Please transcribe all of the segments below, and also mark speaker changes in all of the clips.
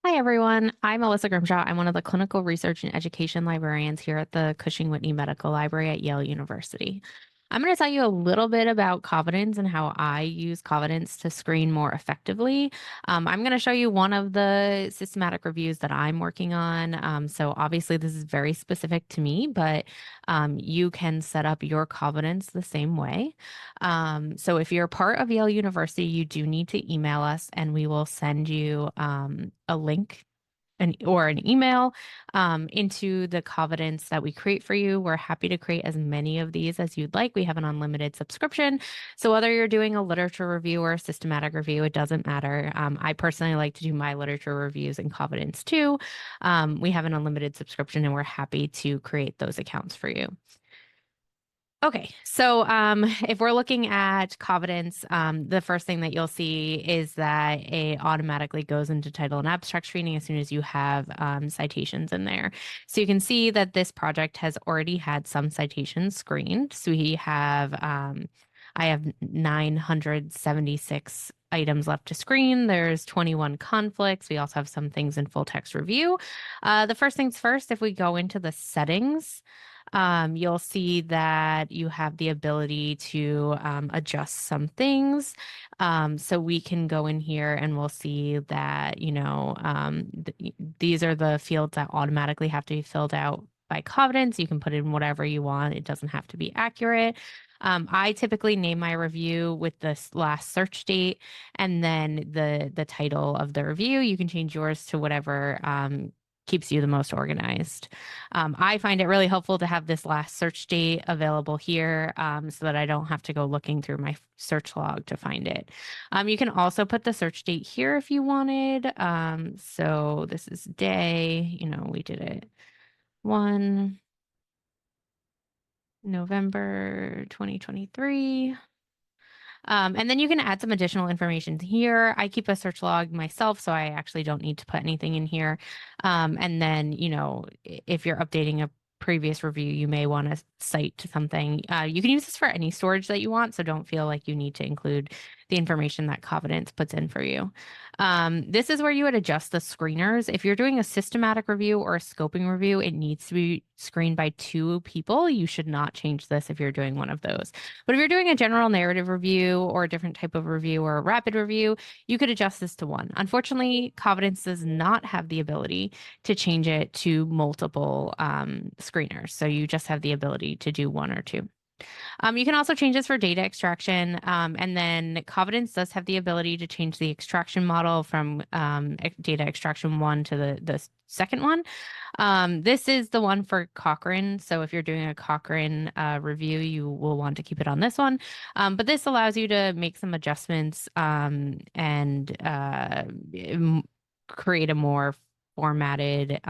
Speaker 1: Hi, everyone. I'm Alyssa Grimshaw. I'm one of the clinical research and education librarians here at the Cushing Whitney Medical Library at Yale University. I'm going to tell you a little bit about Covidence and how I use Covidence to screen more effectively. I'm going to show you one of the systematic reviews that I'm working on. So obviously this is very specific to me, but you can set up your Covidence the same way. So if you're part of Yale University, you do need to email us and we will send you a link or an email into the Covidence that we create for you. We're happy to create as many of these as you'd like. We have an unlimited subscription. So whether you're doing a literature review or a systematic review, it doesn't matter. I personally like to do my literature reviews in Covidence too. We have an unlimited subscription and we're happy to create those accounts for you. Okay, so if we're looking at Covidence, the first thing that you'll see is that it automatically goes into title and abstract screening as soon as you have citations in there. So you can see that this project has already had some citations screened. So I have 976 items left to screen. There's 21 conflicts. We also have some things in full text review. The first things first, if we go into the settings, you'll see that you have the ability to adjust some things. So we can go in here and we'll see that, these are the fields that automatically have to be filled out by Covidence. You can put in whatever you want. It doesn't have to be accurate. I typically name my review with the last search date and then the title of the review. You can change yours to whatever keeps you the most organized. I find it really helpful to have this last search date available here so that I don't have to go looking through my search log to find it. You can also put the search date here if you wanted. So this is day, we did it 1 November 2023. And then you can add some additional information here. I keep a search log myself, so I actually don't need to put anything in here. And then, if you're updating a previous review, you may want to cite to something. You can use this for any storage that you want, so don't feel like you need to include the information that Covidence puts in for you. This is where you would adjust the screeners. If you're doing a systematic review or a scoping review, it needs to be screened by 2 people. You should not change this if you're doing one of those. But if you're doing a general narrative review or a different type of review or a rapid review, you could adjust this to 1. Unfortunately, Covidence does not have the ability to change it to multiple screeners. So you just have the ability to do 1 or 2. You can also change this for data extraction. And then Covidence does have the ability to change the extraction model from data extraction 1 to the second one. This is the one for Cochrane. So if you're doing a Cochrane review, you will want to keep it on this one. But this allows you to make some adjustments and create a more formatted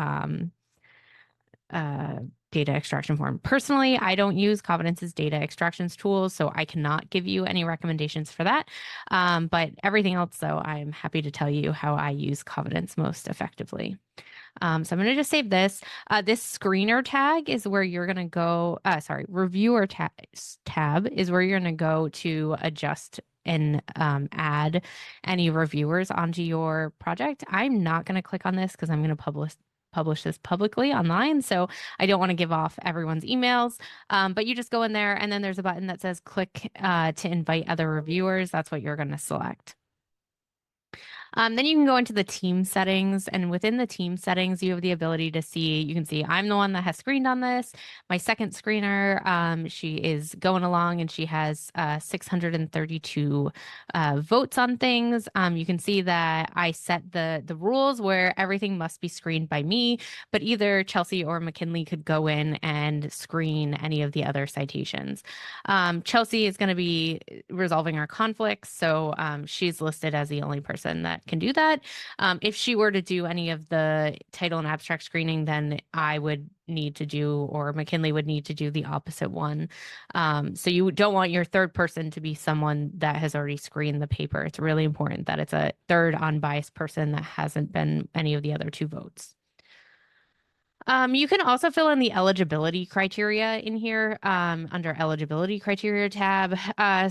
Speaker 1: data extraction form. Personally, I don't use Covidence's data extractions tools, so I cannot give you any recommendations for that. But everything else, though, I'm happy to tell you how I use Covidence most effectively. So I'm going to just save this. This screener tag is where you're going to go. Reviewer tab is where you're going to go to adjust and add any reviewers onto your project. I'm not going to click on this because I'm going to publish this publicly online. So I don't want to give off everyone's emails. But you just go in there and then there's a button that says click to invite other reviewers. That's what you're going to select. Then you can go into the team settings, and within the team settings, you have the ability to see, you can see I'm the one that has screened on this. My second screener, she is going along and she has 632 votes on things. You can see that I set the rules where everything must be screened by me, but either Chelsea or McKinley could go in and screen any of the other citations. Chelsea is going to be resolving our conflicts, so she's listed as the only person that can do that. If she were to do any of the title and abstract screening, then I would need to do, or McKinley would need to do the opposite one. So you don't want your third person to be someone that has already screened the paper. It's really important that it's a third unbiased person that hasn't been any of the other 2 votes. You can also fill in the eligibility criteria in here under eligibility criteria tab.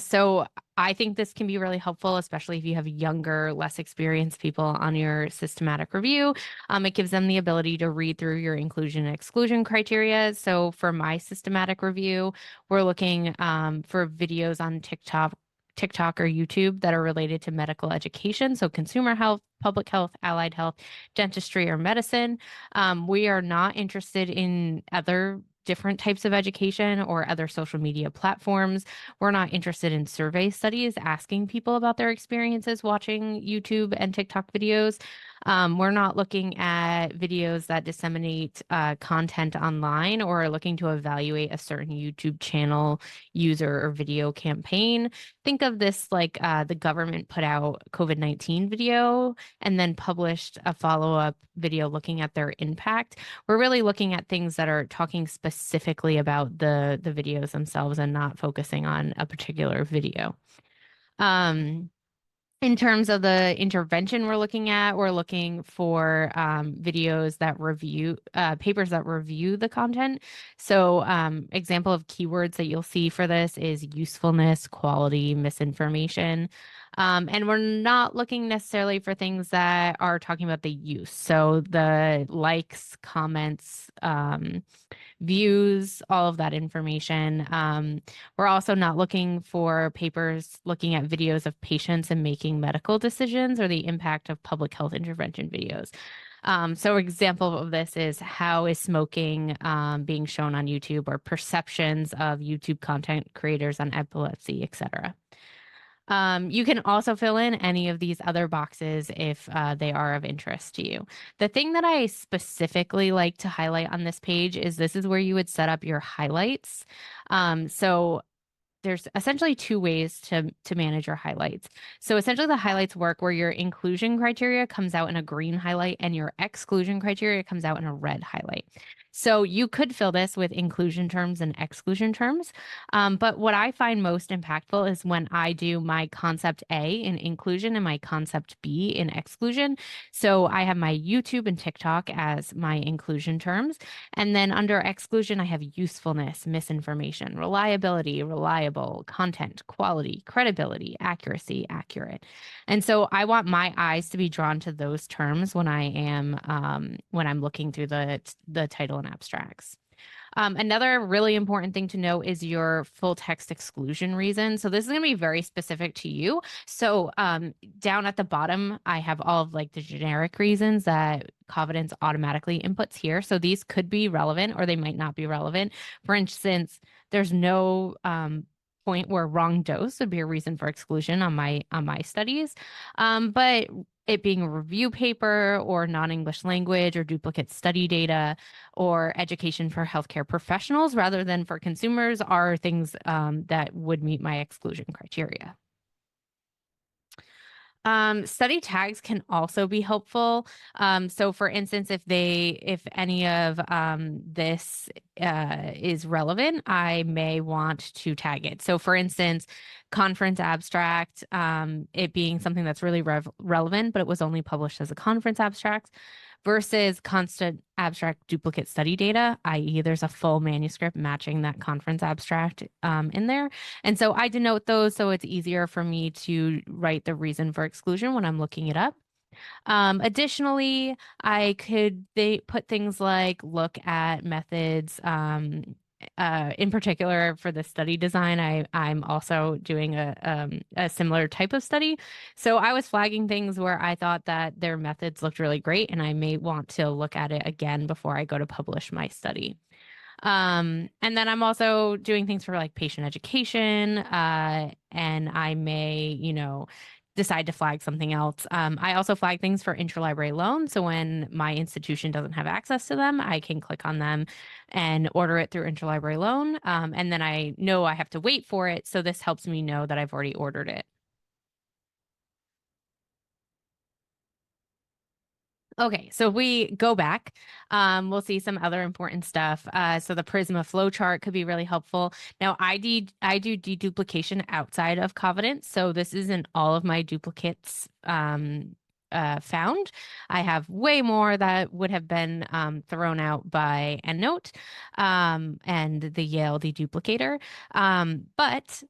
Speaker 1: So I think this can be really helpful, especially if you have younger, less experienced people on your systematic review. It gives them the ability to read through your inclusion and exclusion criteria. So for my systematic review, we're looking for videos on TikTok or YouTube that are related to medical education, so consumer health, public health, allied health, dentistry, or medicine. We are not interested in other different types of education or other social media platforms. We're not interested in survey studies asking people about their experiences watching YouTube and TikTok videos. We're not looking at videos that disseminate content online or are looking to evaluate a certain YouTube channel, user, or video campaign. Think of this like the government put out COVID-19 video and then published a follow-up video looking at their impact. We're really looking at things that are talking specifically about the videos themselves and not focusing on a particular video. Um, in terms of the intervention we're looking for videos that review papers that review the content. So example of keywords that you'll see for this is usefulness, quality, misinformation. And we're not looking necessarily for things that are talking about the use. So the likes, comments, views, all of that information. We're also not looking for papers looking at videos of patients and making medical decisions or the impact of public health intervention videos. So example of this is how is smoking being shown on YouTube or perceptions of YouTube content creators on epilepsy, etc. You can also fill in any of these other boxes if they are of interest to you. The thing that I specifically like to highlight on this page is this is where you would set up your highlights. So there's essentially two ways to manage your highlights. So essentially the highlights work where your inclusion criteria comes out in a green highlight and your exclusion criteria comes out in a red highlight. So you could fill this with inclusion terms and exclusion terms. But what I find most impactful is when I do my concept A in inclusion and my concept B in exclusion. So I have my YouTube and TikTok as my inclusion terms. And then under exclusion, I have usefulness, misinformation, reliability, reliable, content, quality, credibility, accuracy, accurate. And so I want my eyes to be drawn to those terms when I'm looking through the title and abstracts. Another really important thing to know is your full text exclusion reason. So this is going to be very specific to you. So down at the bottom, I have all of like the generic reasons that Covidence automatically inputs here. So these could be relevant or they might not be relevant. For instance, there's no point where wrong dose would be a reason for exclusion on my studies. But it being a review paper or non-English language or duplicate study data or education for healthcare professionals rather than for consumers are things that would meet my exclusion criteria. Study tags can also be helpful. So for instance, if any of this is relevant, I may want to tag it. So for instance, conference abstract, it being something that's really relevant, but it was only published as a conference abstract versus constant abstract duplicate study data, i.e. there's a full manuscript matching that conference abstract in there. And so I denote those so it's easier for me to write the reason for exclusion when I'm looking it up. Additionally, I could put things like look at methods. In particular, for the study design, I'm also doing a similar type of study. So I was flagging things where I thought that their methods looked really great, and I may want to look at it again before I go to publish my study. And then I'm also doing things for like patient education, and I may, decide to flag something else. I also flag things for interlibrary loans. So when my institution doesn't have access to them, I can click on them and order it through interlibrary loan. And then I know I have to wait for it. So this helps me know that I've already ordered it. Okay, so if we go back, we'll see some other important stuff. So the Prisma flowchart could be really helpful. Now, I do deduplication outside of Covidence, so this isn't all of my duplicates found. I have way more that would have been thrown out by EndNote and the Yale deduplicator. But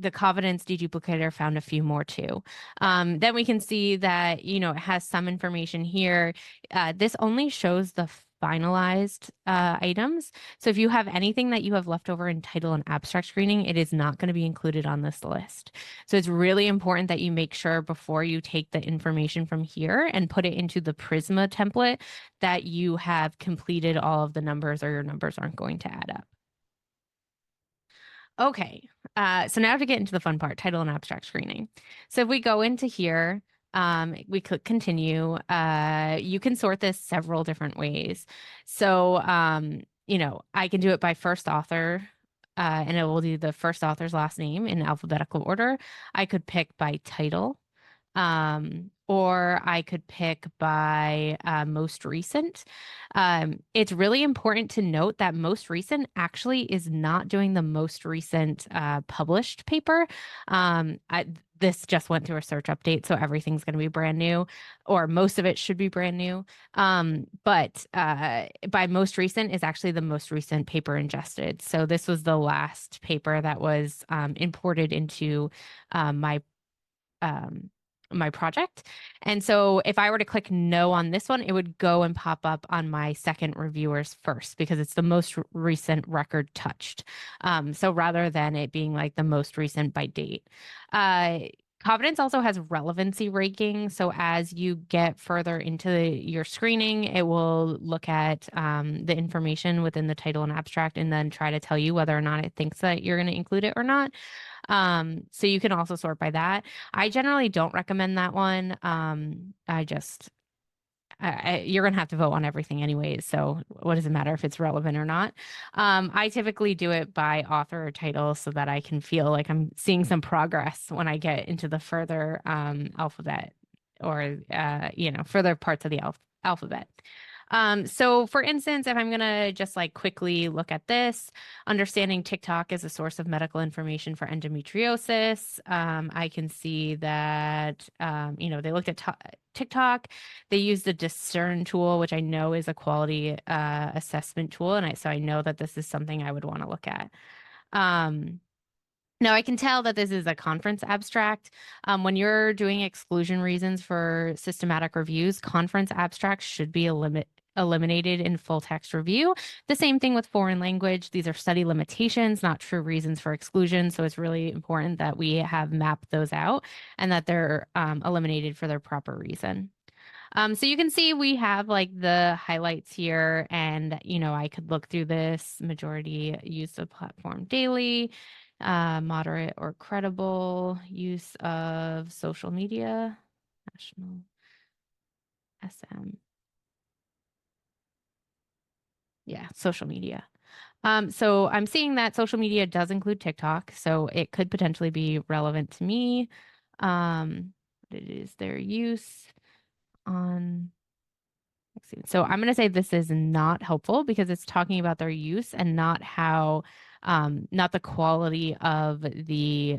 Speaker 1: the Covidence deduplicator found a few more too. Then we can see that, it has some information here. This only shows the finalized items. So if you have anything that you have left over in title and abstract screening, it is not going to be included on this list. So it's really important that you make sure before you take the information from here and put it into the Prisma template that you have completed all of the numbers, or your numbers aren't going to add up. Okay, so now to get into the fun part, title and abstract screening. So if we go into here, we click continue. You can sort this several different ways. So, I can do it by first author, and it will do the first author's last name in alphabetical order. I could pick by title, or I could pick by most recent. It's really important to note that most recent actually is not doing the most recent published paper. This just went through a search update, so everything's going to be brand new, or most of it should be brand new. But by most recent is actually the most recent paper ingested. So this was the last paper that was imported into my project. And so if I were to click no on this one, it would go and pop up on my second reviewers first, because it's the most recent record touched. So rather than it being like the most recent by date. Covidence also has relevancy ranking. So as you get further into your screening, it will look at the information within the title and abstract and then try to tell you whether or not it thinks that you're going to include it or not. So you can also sort by that. I generally don't recommend that one. You're going to have to vote on everything anyways. So what does it matter if it's relevant or not? I typically do it by author or title so that I can feel like I'm seeing some progress when I get into the further alphabet, or, further parts of the alphabet. So for instance, if I'm going to just like quickly look at this, understanding TikTok as a source of medical information for endometriosis, I can see that, they looked at TikTok. They used the Discern tool, which I know is a quality assessment tool. And so I know that this is something I would want to look at. Now, I can tell that this is a conference abstract. When you're doing exclusion reasons for systematic reviews, conference abstracts should be eliminated in full text review. The same thing with foreign language. These are study limitations, not true reasons for exclusion. So it's really important that we have mapped those out and that they're eliminated for their proper reason. So you can see we have like the highlights here, and I could look through this. Majority use the platform daily, moderate or credible use of social media, national SM. Yeah, social media. So I'm seeing that social media does include TikTok, so it could potentially be relevant to me. It is their use on. So I'm going to say this is not helpful because it's talking about their use and not how, not the quality of the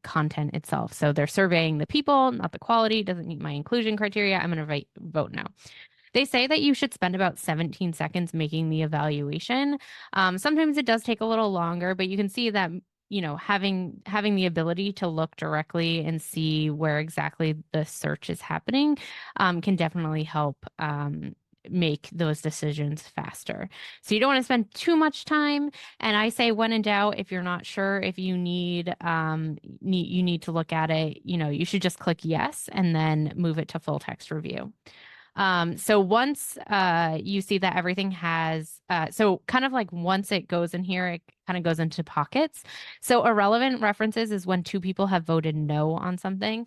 Speaker 1: content itself. So they're surveying the people, not the quality. Doesn't meet my inclusion criteria. I'm going to vote no. They say that you should spend about 17 seconds making the evaluation. Sometimes it does take a little longer, but you can see that having the ability to look directly and see where exactly the search is happening can definitely help make those decisions faster. So you don't want to spend too much time. And I say, when in doubt, if you're not sure if you need to look at it, you should just click yes and then move it to full text review. So once you see that everything has, so kind of like once it goes in here, it kind of goes into pockets. So irrelevant references is when two people have voted no on something.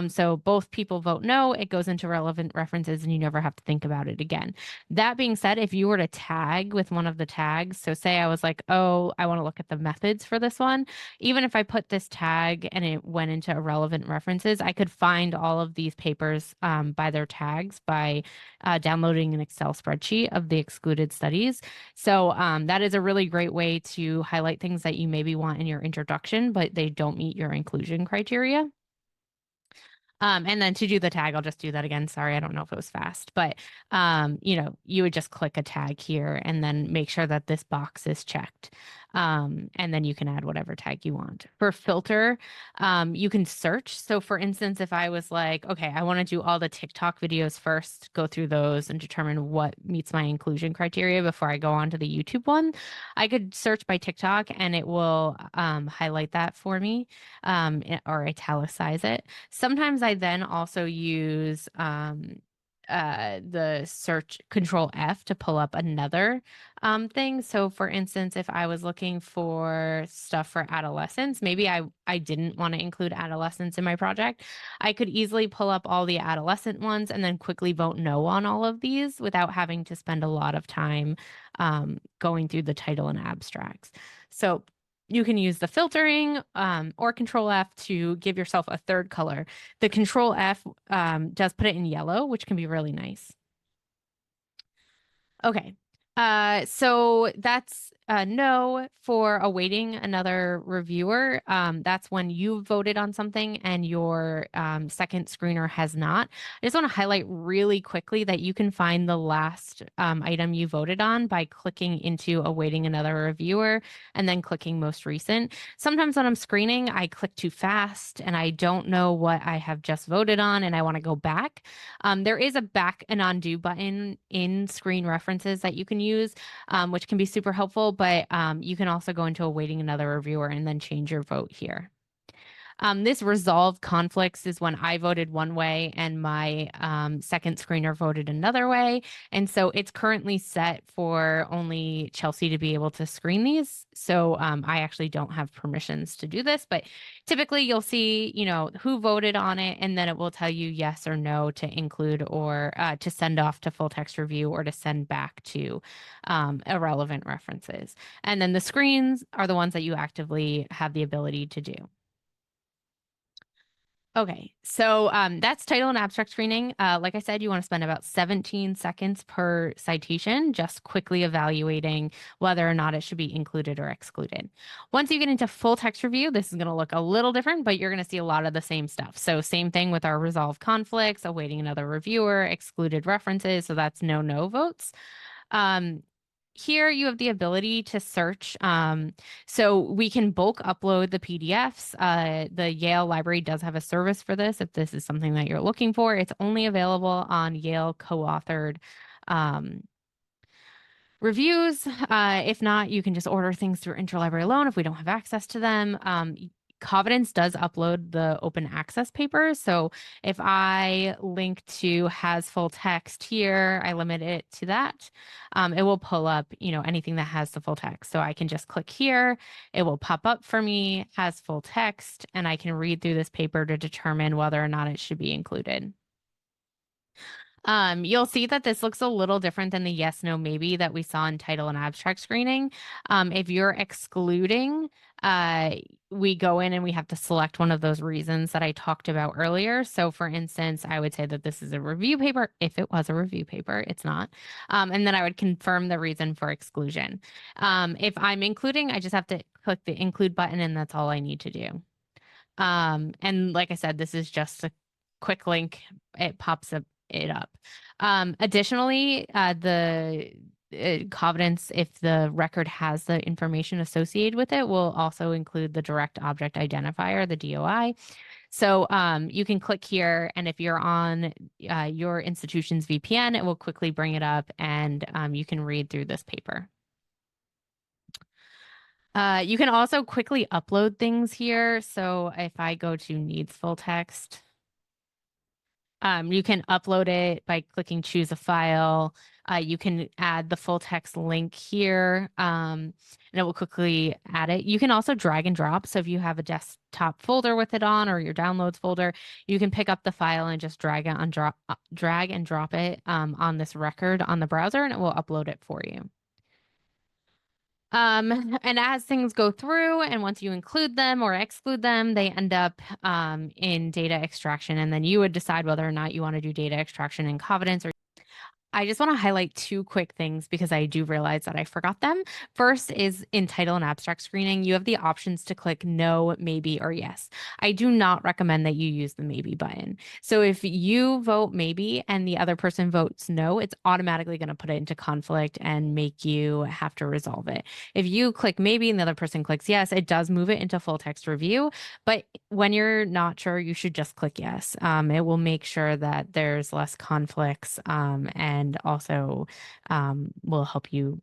Speaker 1: So both people vote no, it goes into relevant references and you never have to think about it again. That being said, if you were to tag with one of the tags, so say I was like, oh, I want to look at the methods for this one. Even if I put this tag and it went into irrelevant references, I could find all of these papers by their tags by downloading an Excel spreadsheet of the excluded studies. So that is a really great way to highlight things that you maybe want in your introduction, but they don't meet your inclusion criteria. And then to do the tag, I'll just do that again. Sorry, I don't know if it was fast, but you would just click a tag here and then make sure that this box is checked. And then you can add whatever tag you want. For filter, you can search. So for instance, if I was like, okay, I want to do all the TikTok videos first, go through those and determine what meets my inclusion criteria before I go on to the YouTube one, I could search by TikTok and it will highlight that for me or italicize it. Sometimes I then also use the search Control F to pull up another thing. So for instance, if I was looking for stuff for adolescents, maybe I didn't want to include adolescents in my project. I could easily pull up all the adolescent ones and then quickly vote no on all of these without having to spend a lot of time going through the title and abstracts. So you can use the filtering or Control F to give yourself a third color. The Control F does put it in yellow, which can be really nice. Okay. So that's no for awaiting another reviewer. That's when you voted on something and your second screener has not. I just want to highlight really quickly that you can find the last item you voted on by clicking into awaiting another reviewer and then clicking most recent. Sometimes when I'm screening, I click too fast and I don't know what I have just voted on and I want to go back. There is a back and undo button in screen references that you can use, which can be super helpful, but you can also go into awaiting another reviewer and then change your vote here. This resolve conflicts is when I voted one way and my second screener voted another way. And so it's currently set for only Chelsea to be able to screen these. So I actually don't have permissions to do this, but typically you'll see, who voted on it, and then it will tell you yes or no to include or to send off to full text review or to send back to irrelevant references. And then the screens are the ones that you actively have the ability to do. Okay, so that's title and abstract screening. Like I said, you want to spend about 17 seconds per citation, just quickly evaluating whether or not it should be included or excluded. Once you get into full text review, this is going to look a little different, but you're going to see a lot of the same stuff. So same thing with our resolve conflicts, awaiting another reviewer, excluded references. So that's no votes. Here you have the ability to search. So we can bulk upload the PDFs. The Yale library does have a service for this if this is something that you're looking for. It's only available on Yale co-authored reviews. If not, you can just order things through Interlibrary Loan if we don't have access to them. Covidence does upload the open access papers. So if I link to has full text here, I limit it to that. It will pull up, anything that has the full text. So I can just click here. It will pop up for me, has full text, and I can read through this paper to determine whether or not it should be included. You'll see that this looks a little different than the yes, no, maybe that we saw in title and abstract screening. If you're excluding, we go in and we have to select one of those reasons that I talked about earlier. So for instance, I would say that this is a review paper. If it was a review paper, it's not. And then I would confirm the reason for exclusion. If I'm including, I just have to click the include button and that's all I need to do. And like I said, this is just a quick link. It pops up it up. Additionally, the Covidence, if the record has the information associated with it, will also include the direct object identifier, the DOI. So you can click here, and if you're on your institution's VPN, it will quickly bring it up, and you can read through this paper. You can also quickly upload things here. So if I go to needs full text, you can upload it by clicking choose a file. You can add the full text link here, and it will quickly add it. You can also drag and drop. So if you have a desktop folder with it on or your downloads folder, you can pick up the file and just drag and drop it on this record on the browser, and it will upload it for you. And as things go through and once you include them or exclude them, they end up in data extraction. And then you would decide whether or not you want to do data extraction in Covidence or I just want to highlight two quick things because I do realize that I forgot them. First is in title and abstract screening, you have the options to click no, maybe, or yes. I do not recommend that you use the maybe button. So if you vote maybe and the other person votes no, it's automatically going to put it into conflict and make you have to resolve it. If you click maybe and the other person clicks yes, it does move it into full text review. But when you're not sure, you should just click yes. It will make sure that there's less conflicts, and also will help you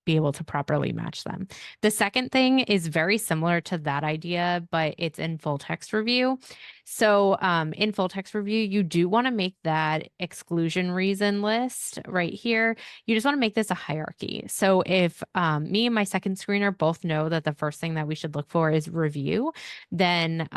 Speaker 1: be able to properly match them. The second thing is very similar to that idea, but it's in full text review. So in full text review, you do want to make that exclusion reason list right here. You just want to make this a hierarchy. So if me and my second screener both know that the first thing that we should look for is review, then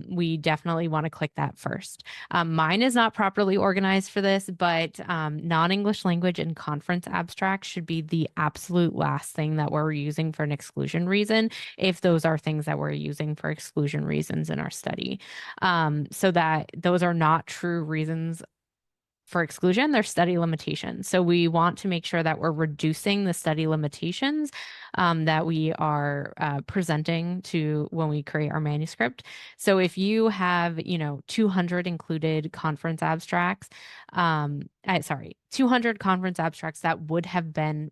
Speaker 1: we definitely want to click that first. Mine is not properly organized for this, but non-English language and conference abstracts should be the absolute last thing that we're using for an exclusion reason, if those are things that we're using for exclusion reasons in our study. So that those are not true reasons for exclusion, they're study limitations. So we want to make sure that we're reducing the study limitations that we are presenting to when we create our manuscript. So if you have, 200 included conference abstracts, 200 conference abstracts that would have been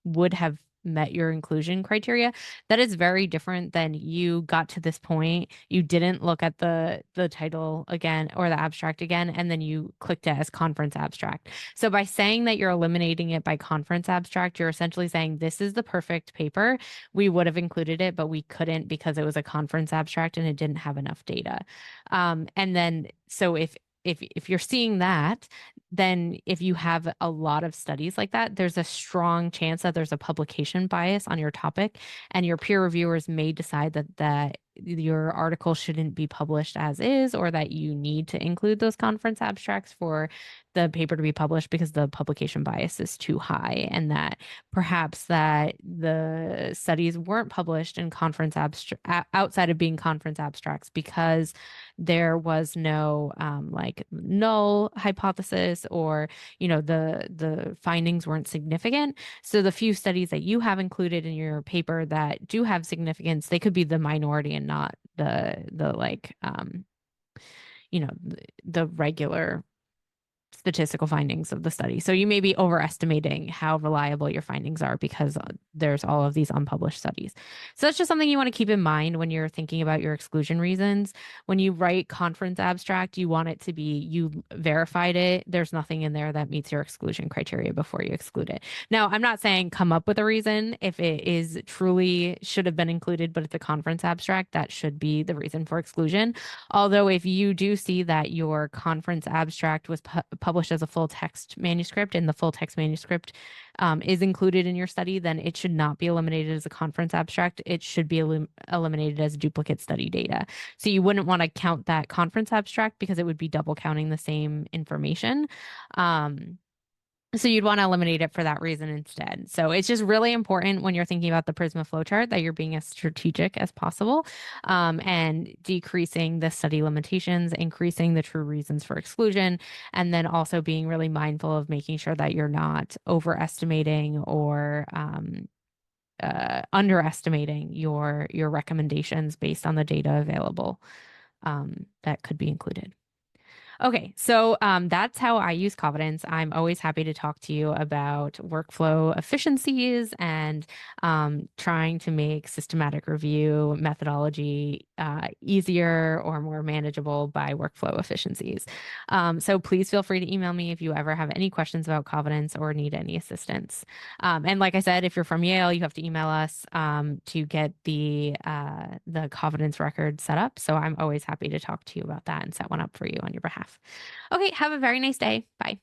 Speaker 1: would have met your inclusion criteria, that is very different than you got to this point, you didn't look at the title again or the abstract again, and then you clicked it as conference abstract. So by saying that you're eliminating it by conference abstract, you're essentially saying this is the perfect paper. We would have included it, but we couldn't because it was a conference abstract and it didn't have enough data. And then so if you're seeing that, then if you have a lot of studies like that, there's a strong chance that there's a publication bias on your topic, and your peer reviewers may decide that your article shouldn't be published as is, or that you need to include those conference abstracts for the paper to be published because the publication bias is too high, and that perhaps that the studies weren't published in conference outside of being conference abstracts because there was no null hypothesis, or the findings weren't significant. So the few studies that you have included in your paper that do have significance, they could be the minority and not the regular statistical findings of the study. So you may be overestimating how reliable your findings are because there's all of these unpublished studies. So that's just something you want to keep in mind when you're thinking about your exclusion reasons. When you write conference abstract, you want it to be, you verified it. There's nothing in there that meets your exclusion criteria before you exclude it. Now, I'm not saying come up with a reason. If it is truly should have been included, but it's a conference abstract, that should be the reason for exclusion. Although if you do see that your conference abstract was published as a full text manuscript and the full text manuscript is included in your study, then it should not be eliminated as a conference abstract. It should be eliminated as duplicate study data. So you wouldn't want to count that conference abstract because it would be double counting the same information. So you'd want to eliminate it for that reason instead. So it's just really important when you're thinking about the Prisma flowchart that you're being as strategic as possible, and decreasing the study limitations, increasing the true reasons for exclusion, and then also being really mindful of making sure that you're not overestimating or underestimating your recommendations based on the data available that could be included. Okay, so that's how I use Covidence. I'm always happy to talk to you about workflow efficiencies and trying to make systematic review methodology easier or more manageable by workflow efficiencies. So please feel free to email me if you ever have any questions about Covidence or need any assistance. And like I said, if you're from Yale, you have to email us to get the Covidence record set up. So I'm always happy to talk to you about that and set one up for you on your behalf. Okay, have a very nice day. Bye.